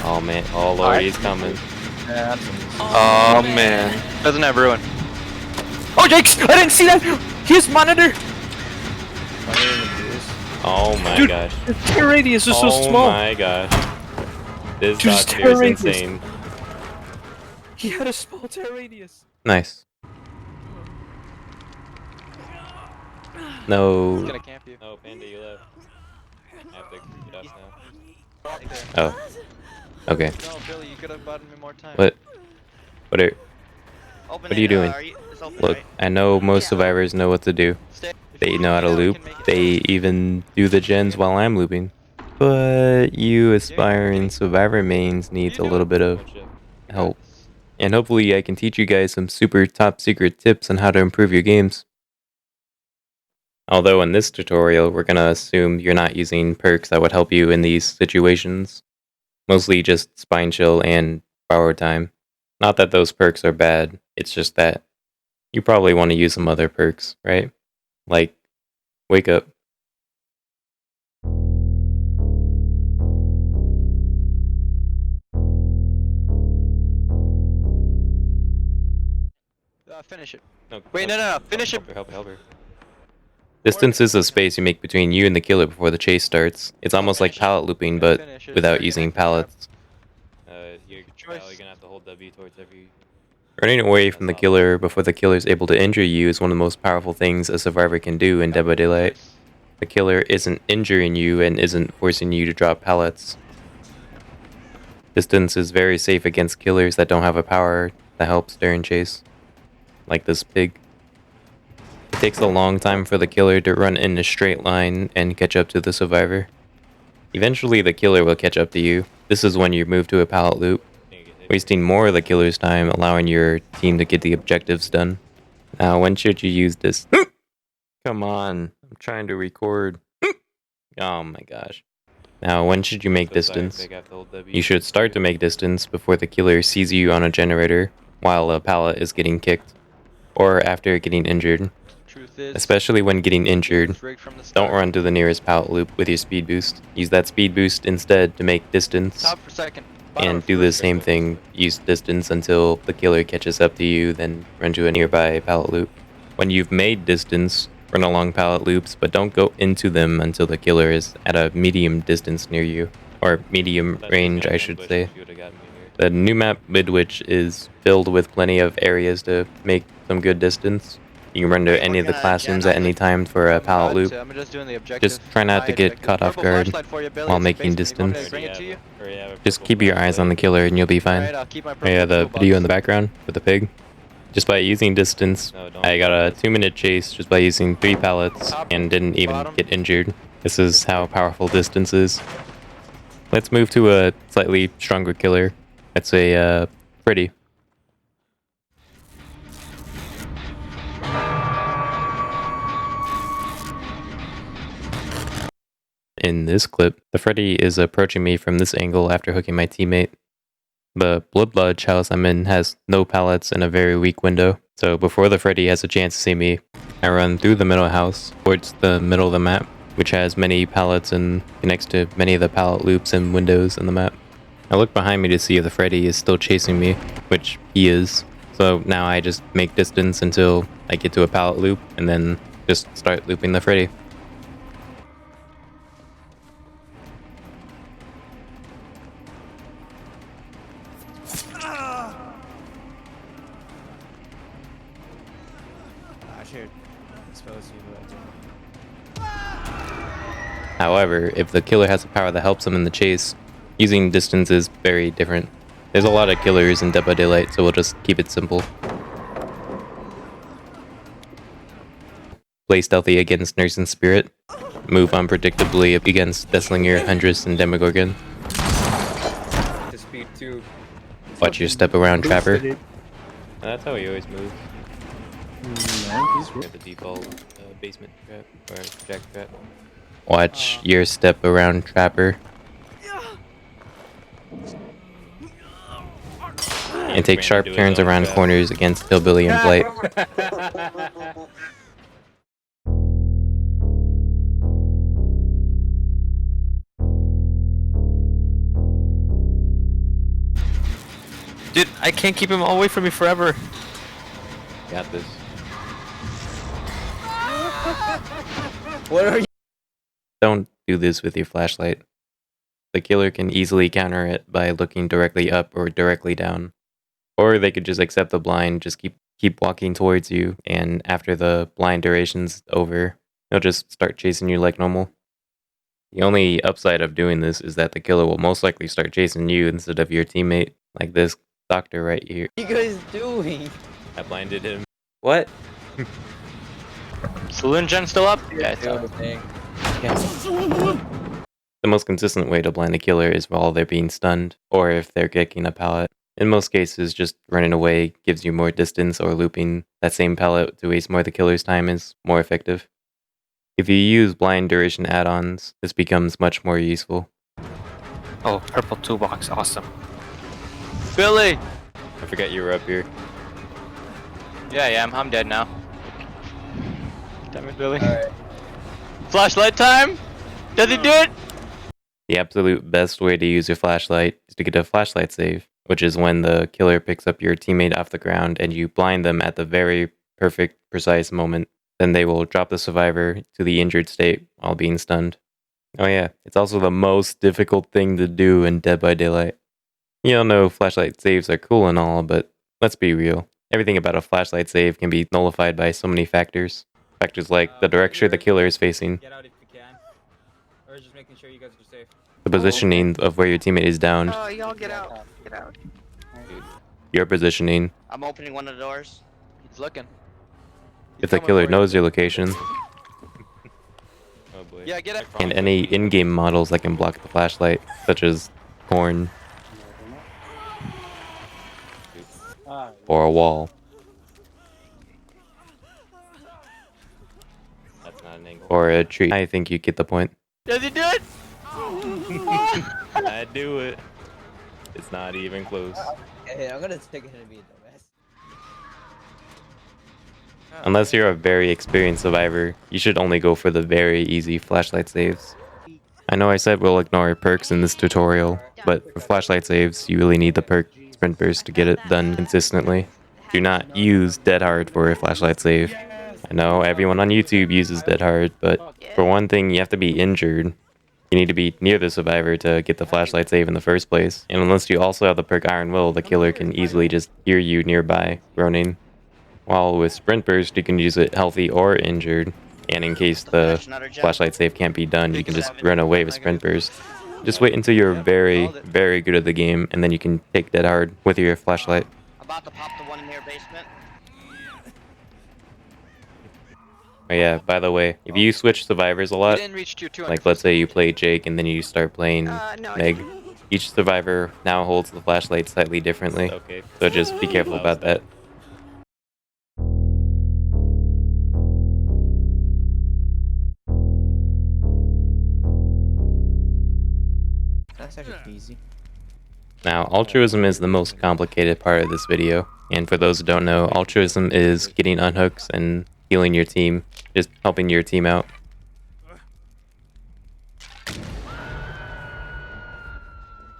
Oh man, oh lord, he's coming. Yeah, that's easy. Oh man. Doesn't have ruin. Oh, Jakes! I didn't see that! His monitor! Oh my Dude, gosh. the tear radius is so small. Oh my gosh. This Dude, his doctor tear is radius. insane. He had a small tear radius. Nice. No. He's gonna camp you. Oh, Panda, you left. I have to get up now. Right there. Oh. Okay. No, Billy, you could have bought me more time. What? What are Open What are you doing? It's open, Look, right? I know most survivors know what to do. Stay. They know how to Yeah, we loop. can make it. They even do the gens while I'm looping. But you aspiring survivor mains needs a little bit of help. And hopefully I can teach you guys some super top secret tips on how to improve your games. Although in this tutorial, we're gonna assume you're not using perks that would help you in these situations. Mostly just spine chill and borrowed time. Not that those perks are bad, it's just that you probably want to use some other perks, right? Like, wake up. Finish it. No, Wait, no. Finish it. Help her. Distance is the space you make between you and the killer before the chase starts. It's almost like pallet looping, but Finish it. without Start using connecting trap. pallets. You're choice. gonna have to hold W towards every... Running away from the killer before the killer is able to injure you is one of the most powerful things a survivor can do in Dead by Daylight. The killer isn't injuring you and isn't forcing you to drop pallets. Distance is very safe against killers that don't have a power that helps during chase. Like this pig. It takes a long time for the killer to run in a straight line and catch up to the survivor. Eventually the killer will catch up to you. This is when you move to a pallet loop, wasting more of the killer's time, allowing your team to get the objectives done. Now, when should you use this? Come on, I'm trying to record. Oh my gosh. Now, when should you make distance? You should start to make distance before the killer sees you on a generator while a pallet is getting kicked, or after getting injured. Truth is, Especially when getting injured, it's rigged from the don't start. run to the nearest pallet loop with your speed boost. Use that speed boost instead to make distance, Top for second. and do the same thing. Use distance until the killer catches up to you, then run to a nearby pallet loop. When you've made distance, run along pallet loops, but don't go into them until the killer is at a medium distance near you. Or medium range, I should say. The new map, Midwich, is filled with plenty of areas to make some good distance. You can run to any of the classrooms at any time for a pallet loop. I'm just doing the objective. Just try not to Side get objective. caught off Purple guard flashlight for you, Billy. while It's making basement. You want me to distance. bring it to you? Just keep your eyes on the killer and you'll be fine. Alright, I'll keep my purple Yeah, the toolbox. video in the background with the pig. Just by using distance, I got a 2-minute chase just by using 3 pallets and didn't even get injured. This is how powerful distance is. Let's move to a slightly stronger killer. Let's say, Freddy. In this clip, the Freddy is approaching me from this angle after hooking my teammate. The Blood Lodge house I'm in has no pallets and a very weak window, so before the Freddy has a chance to see me, I run through the middle house towards the middle of the map, which has many pallets and connects to many of the pallet loops and windows in the map. I look behind me to see if the Freddy is still chasing me, which he is, so now I just make distance until I get to a pallet loop and then just start looping the Freddy. I should expose you to However, if the killer has a power that helps him in the chase, using distance is very different. There's a lot of killers in Dead by Daylight, so we'll just keep it simple. Play stealthy against Nurse and Spirit. Move unpredictably against Deathslinger, Huntress, and Demogorgon. To speed 2. Watch your step around Trapper. That's how he always moves. The default basement trap, or jack trap. Watch your step around Trapper. And take sharp turns around corners against Hillbilly and Blight. Dude, I can't keep him away from me forever. Got this. What are you? Don't do this with your flashlight. The killer can easily counter it by looking directly up or directly down. Or they could just accept the blind, just keep walking towards you, and after the blind duration's over, they'll just start chasing you like normal. The only upside of doing this is that the killer will most likely start chasing you instead of your teammate, like this doctor right here. What are you guys doing? I blinded him. What? Saloon gen still up? Yeah, it's up. The most consistent way to blind a killer is while they're being stunned, or if they're kicking a pallet. In most cases, just running away gives you more distance, or looping that same pallet to waste more of the killer's time is more effective. If you use blind duration add-ons, this becomes much more useful. Oh, purple toolbox, awesome. Billy! I forgot you were up here. Yeah, I'm dead now. Damn it, Billy. Alright. Flashlight time? Does he do it? The absolute best way to use your flashlight is to get a flashlight save, which is when the killer picks up your teammate off the ground and you blind them at the very perfect, precise moment. Then they will drop the survivor to the injured state while being stunned. Oh yeah, it's also the most difficult thing to do in Dead by Daylight. You all know flashlight saves are cool and all, but let's be real. Everything about a flashlight save can be nullified by so many factors. Factors like the direction the killer is facing, Get out if you can. Or just making sure you guys are safe. the positioning of where your teammate is downed, Oh, y'all get out. Get out. your positioning, I'm opening one of the doors. He's looking. if the killer knows your location, Yeah, get it. and any in-game models that can block the flashlight, such as horn or a wall. That's not an angle. Or a tree. I think you get the point. Does he do it? I do it. It's not even close. Hey, I'm gonna take it to be the best. Unless you're a very experienced survivor, you should only go for the very easy flashlight saves. I know I said we'll ignore perks in this tutorial, but for flashlight saves, you really need the perk Sprint Burst to get it done consistently. Do not use Dead Hard for a flashlight save. I know everyone on YouTube uses Dead Hard, but for one thing, you have to be injured. You need to be near the survivor to get the flashlight save in the first place. And unless you also have the perk Iron Will, the killer can easily just hear you nearby, groaning. While with Sprint Burst, you can use it healthy or injured. And in case the flashlight save can't be done, you can just run away with Sprint Burst. Just wait until you're very, very good at the game, and then you can take Dead Hard with your flashlight. About to pop the one in your basement. Oh yeah, by the way, if you switch survivors a We lot, didn't reach tier 200. like let's say you play Jake and then you start playing No, I Meg, each survivor now holds the flashlight slightly differently. Okay. So just be careful about that. That's actually easy. Now, altruism is the most complicated part of this video, and for those who don't know, altruism is getting unhooks and healing your team, just helping your team out.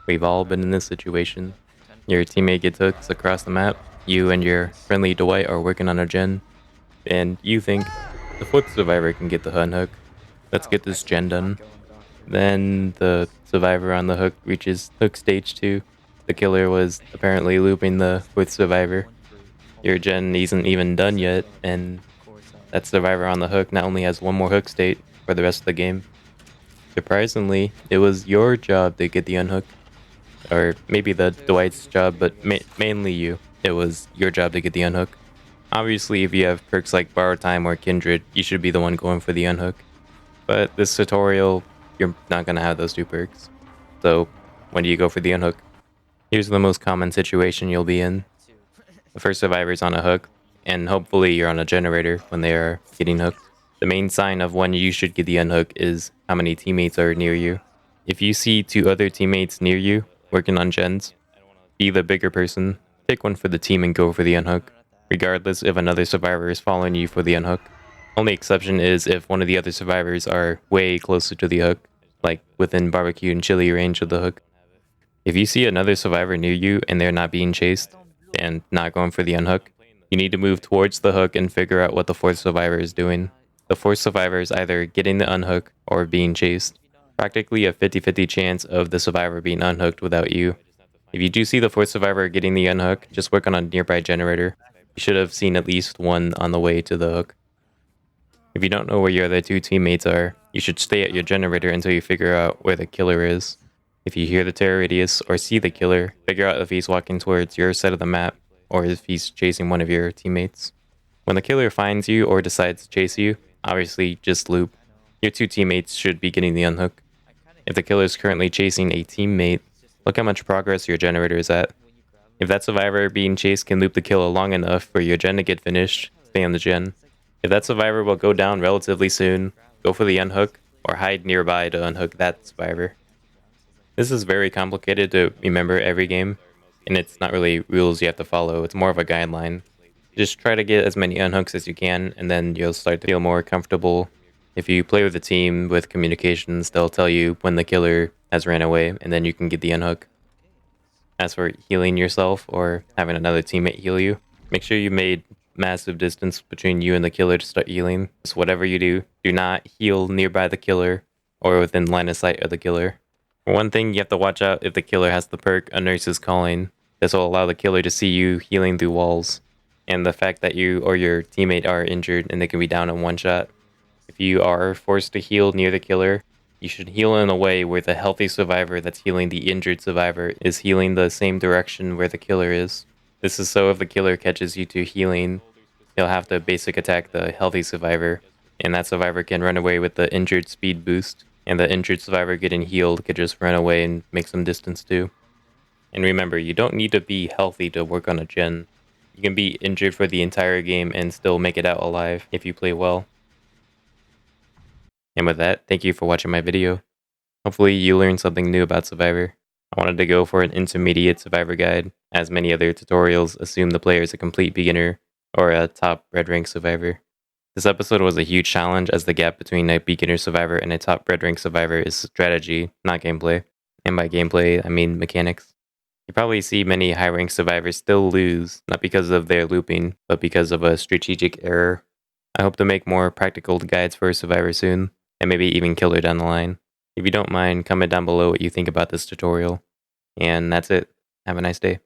We've all been in this situation. Your teammate gets hooks across the map, you and your friendly Dwight are working on a gen, and you think the fourth survivor can get the unhook. Let's get this gen done. Then the survivor on the hook reaches hook stage 2. The killer was apparently looping the fourth survivor. Your gen isn't even done yet, and that survivor on the hook not only has one more hook state for the rest of the game. Surprisingly, it was your job to get the unhook. Or maybe the Dwight's job, but mainly you. It was your job to get the unhook. Obviously, if you have perks like Borrow Time or Kindred, you should be the one going for the unhook. But this tutorial, you're not going to have those two perks. So, when do you go for the unhook? Here's the most common situation you'll be in. The first survivor's on a hook, and hopefully you're on a generator when they are getting hooked. The main sign of when you should get the unhook is how many teammates are near you. If you see 2 other teammates near you working on gens, be the bigger person, pick one for the team and go for the unhook, regardless if another survivor is following you for the unhook. Only exception is if one of the other survivors are way closer to the hook, like within barbecue and chili range of the hook. If you see another survivor near you and they're not being chased and not going for the unhook, you need to move towards the hook and figure out what the fourth survivor is doing. The fourth survivor is either getting the unhook or being chased. Practically a 50-50 chance of the survivor being unhooked without you. If you do see the fourth survivor getting the unhook, just work on a nearby generator. You should have seen at least one on the way to the hook. If you don't know where your other two teammates are, you should stay at your generator until you figure out where the killer is. If you hear the terror radius or see the killer, figure out if he's walking towards your side of the map or if he's chasing one of your teammates. When the killer finds you or decides to chase you, obviously just loop. Your two teammates should be getting the unhook. If the killer is currently chasing a teammate, look how much progress your generator is at. If that survivor being chased can loop the kill long enough for your gen to get finished, stay on the gen. If that survivor will go down relatively soon, go for the unhook or hide nearby to unhook that survivor. This is very complicated to remember every game, and it's not really rules you have to follow, it's more of a guideline. Just try to get as many unhooks as you can, and then you'll start to feel more comfortable. If you play with a team with communications, they'll tell you when the killer has ran away, and then you can get the unhook. As for healing yourself or having another teammate heal you, make sure you made massive distance between you and the killer to start healing. So whatever you do, do not heal nearby the killer or within line of sight of the killer. For one thing, you have to watch out if the killer has the perk A Nurse is Calling. This will allow the killer to see you healing through walls, and the fact that you or your teammate are injured and they can be down in one shot. If you are forced to heal near the killer, you should heal in a way where the healthy survivor that's healing the injured survivor is healing the same direction where the killer is. This is so if the killer catches you two healing, he'll have to basic attack the healthy survivor, and that survivor can run away with the injured speed boost, and the injured survivor getting healed could just run away and make some distance too. And remember, you don't need to be healthy to work on a gen. You can be injured for the entire game and still make it out alive if you play well. And with that, thank you for watching my video. Hopefully you learned something new about Survivor. I wanted to go for an intermediate Survivor guide, as many other tutorials assume the player is a complete beginner or a top red rank Survivor. This episode was a huge challenge as the gap between a beginner Survivor and a top red rank Survivor is strategy, not gameplay. And by gameplay, I mean mechanics. You probably see many high rank Survivors still lose, not because of their looping, but because of a strategic error. I hope to make more practical guides for Survivor soon, and maybe even Killer down the line. If you don't mind, comment down below what you think about this tutorial. And that's it. Have a nice day.